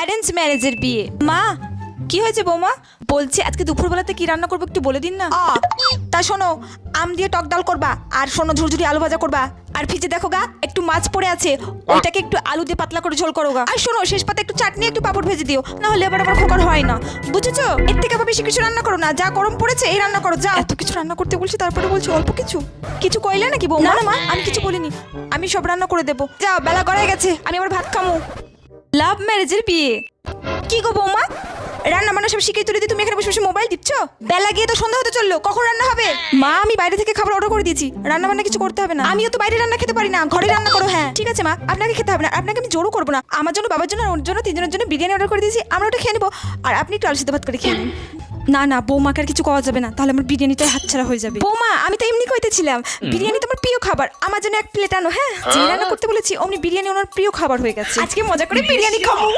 Arrange ম্যারেজের বিয়ে। মা কি হয়েছে বৌমা? বলছি আজকে দুপুরবেলাতে কি রান্না করবো একটু বলে দিন না। তা শোনো, আম দিয়ে টক ডাল করবা, আর শোনো ঝুরঝুরি আলু ভাজা করবা, আর ফ্রিজে দেখো গা একটু মাছ পড়ে আছে, ওইটাকে একটু আলু দিয়ে পাতলা করে ঝোল করো গা। আর শোনো শেষ পাতে একটু চাটনি একটু পাপড় ভেজে দিও, না হলে আবার আমার খোকার হয় না, বুঝেছো? এর থেকে আবার বেশি কিছু রান্না করো না, যা গরম পড়েছে এই রান্না করো। যা, এত কিছু রান্না করতে বলছি তারপরে বলছি অল্প কিছু। কিছু কইলে নাকি বৌমা? না মা, আমি কিছু বলিনি, আমি সব রান্না করে দেবো। যাও, বেলা গড়ায় গেছে, আমি আবার ভাত খামু। লাভ ম্যারেজের বিয়ে। কি গো বৌমা, রান্না বান্না সব শিখে তুলে দিয়ে তুমি এখানে বসে বসে মোবাইল টিপছ? বেলা গিয়ে তো সন্ধ্যা হতে চললো, কখন রান্না হবে? মা আমি বাইরে থেকে খাবার অর্ডার করে দিয়েছি, রান্না বান্না কিছু করতে হবে না। আমিও তো বাইরে রান্না খেতে পারি না, ঘরে রান্না করো। হ্যাঁ ঠিক আছে মা, আপনাকে খেতে হবে না, আপনাকে আমি জোরও করবো না। আমার জন্য, বাবার জন্য, ওর জন্য, তিনজনের জন্য বিরিয়ানি অর্ডার করে দিয়েছি, আমরা ওটা খেয়ে নেবো, আর আপনি একটু আলু সিদ্ধ ভাত করে খেয়ে নিন। না না বৌমাকে আর কিছু খাওয়া যাবে না, তাহলে আমার বিরিয়ানিটাই হাতছাড়া হয়ে যাবে। বৌমা আমি তো এমনি কইতেছিলাম, বিরিয়ানি তোমার প্রিয় খাবার, আমার জন্য এক প্লেট আনো। হ্যাঁ যে রান্না করতে বলেছি অমনি বিরিয়ানি ওনার প্রিয় খাবার হয়ে গেছে, আজকে মজা করে বিরিয়ানি খাবো।